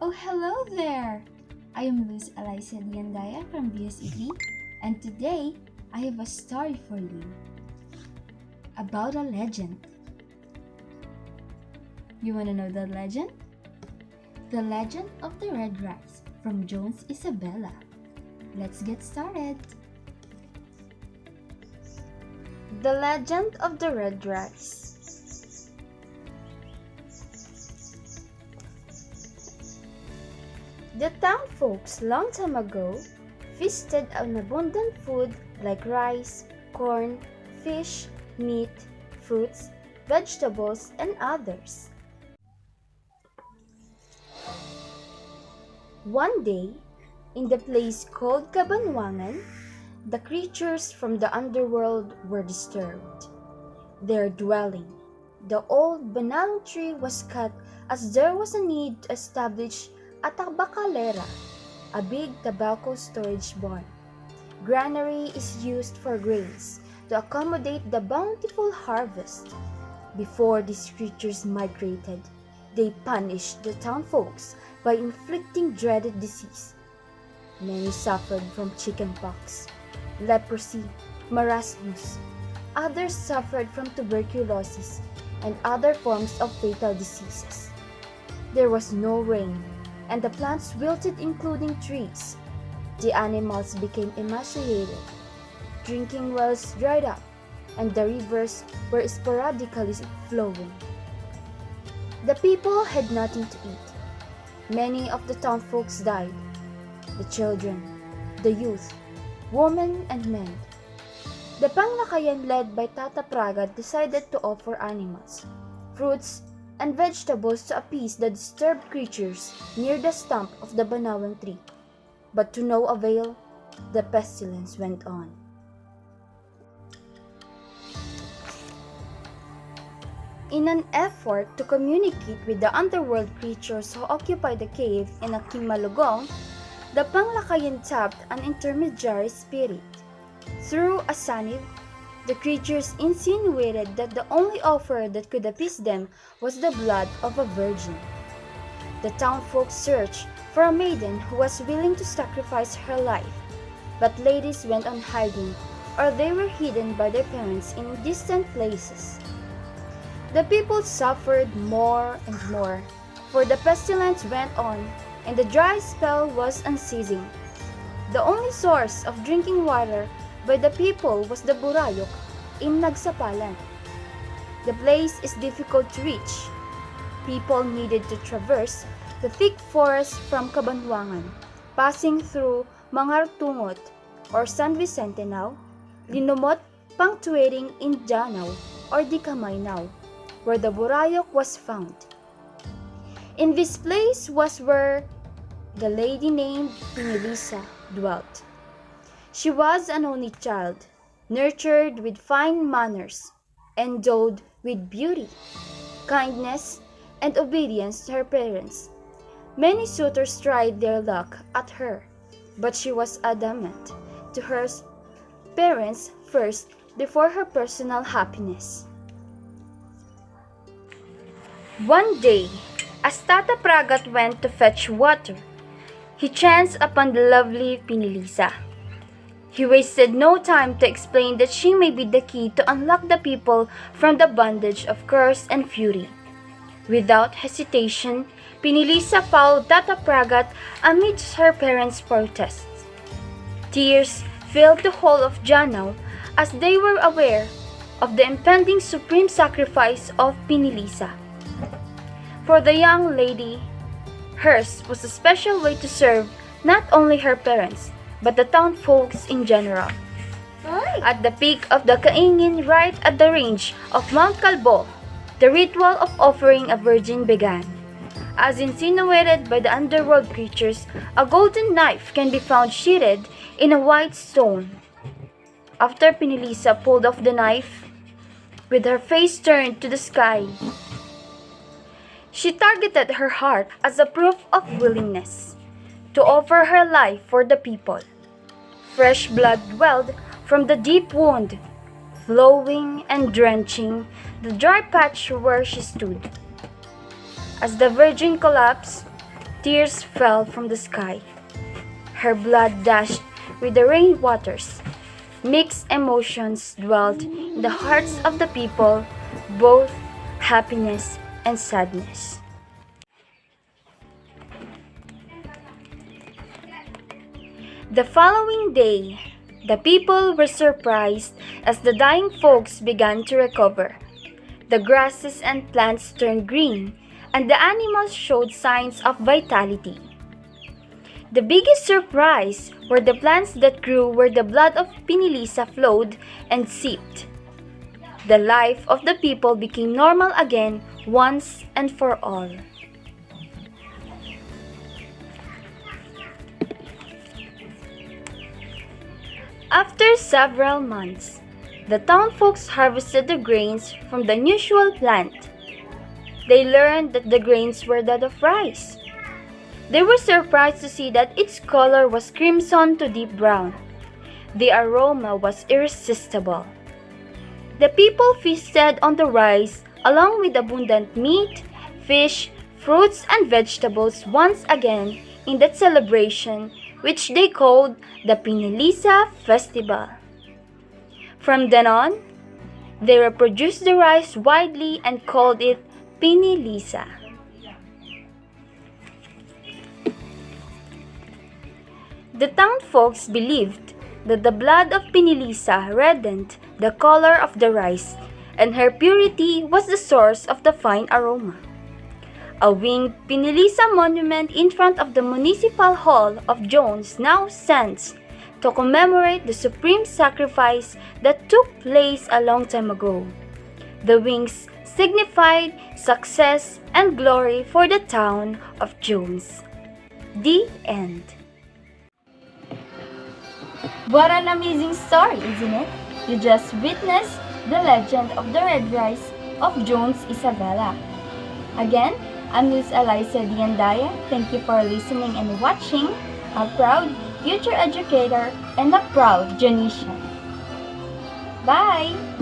Oh, hello there! I am Luz Alyssa Andaya from BSED, and today I have a story for you about a legend. You want to know the legend? The Legend of the Red Rice from Jones Isabella. Let's get started. The Legend of the Red Rice. The town folks long time ago feasted on abundant food like rice, corn, fish, meat, fruits, vegetables, and others. One day, in the place called Kabanwangan, the creatures from the underworld were disturbed. Their dwelling, the old banana tree, was cut as there was a need to establish a tabacalera, a big tobacco storage barn. Granary is used for grains to accommodate the bountiful harvest. Before these creatures migrated, they punished the town folks by inflicting dreaded disease. Many suffered from chickenpox, leprosy, marasmus. Others suffered from tuberculosis and other forms of fatal diseases. There was no rain, and the plants wilted, including trees. The animals became emaciated. Drinking wells dried up, and the rivers were sporadically flowing. The people had nothing to eat. Many of the town folks died. The children, the youth, women, and men. The Panglakayan led by Tata Pragat decided to offer animals, fruits, and vegetables to appease the disturbed creatures near the stump of the banawang tree. But to no avail, the pestilence went on. In an effort to communicate with the underworld creatures who occupied the cave in Akimalugong, the Panglakayan tapped an intermediary spirit. Through a sanib, the creatures insinuated that the only offer that could appease them was the blood of a virgin. The townfolk searched for a maiden who was willing to sacrifice her life, but ladies went on hiding, or they were hidden by their parents in distant places. The people suffered more and more, for the pestilence went on, and the dry spell was unceasing. The only source of drinking water by the people was the Burayok in Nagsapalan. The place is difficult to reach. People needed to traverse the thick forest from Kabanwangan, passing through Mangartungot or San Vicente now, Linumot, punctuating in Janao or Dikamaynaw, where the Burayok was found. In this place was where the lady named Pinilisa dwelt. She was an only child, nurtured with fine manners, endowed with beauty, kindness, and obedience to her parents. Many suitors tried their luck at her, but she was adamant to her parents first before her personal happiness. One day, as Tata Pragat went to fetch water, he chanced upon the lovely Pinilisa. He wasted no time to explain that she may be the key to unlock the people from the bondage of curse and fury. Without hesitation, Pinilisa followed Tata Pragat amidst her parents' protests. Tears filled the whole of Janao as they were aware of the impending supreme sacrifice of Pinilisa. For the young lady, hers was a special way to serve not only her parents, but the town folks in general. At the peak of the Kaingin, right at the range of Mount Calbo, the ritual of offering a virgin began. As insinuated by the underworld creatures, a golden knife can be found sheathed in a white stone. After Pinilisa pulled off the knife, with her face turned to the sky, she targeted her heart as a proof of willingness to offer her life for the people. Fresh blood welled from the deep wound, flowing and drenching the dry patch where she stood. As the virgin collapsed, tears fell from the sky. Her blood dashed with the rain waters. Mixed emotions dwelt in the hearts of the people, both happiness and sadness. The following day, the people were surprised as the dying folks began to recover. The grasses and plants turned green, and the animals showed signs of vitality. The biggest surprise were the plants that grew where the blood of Pinilisa flowed and seeped. The life of the people became normal again once and for all. After several months, the town folks harvested the grains from the unusual plant. They learned that the grains were that of rice. They were surprised to see that its color was crimson to deep brown. The aroma was irresistible. The people feasted on the rice along with abundant meat, fish, fruits, and vegetables once again in that celebration which they called the Pinilisa Festival. From then on, they reproduced the rice widely and called it Pinilisa. The town folks believed that the blood of Pinilisa reddened the color of the rice, and her purity was the source of the fine aroma. A winged Pinilisa monument in front of the Municipal Hall of Jones now stands to commemorate the supreme sacrifice that took place a long time ago. The wings signified success and glory for the town of Jones. The end. What an amazing story, isn't it? You just witnessed the legend of the red rice of Jones Isabella. Again, I'm Luz Alyssa the Andaya. Thank you for listening and watching. A proud future educator and a proud Jonesian. Bye!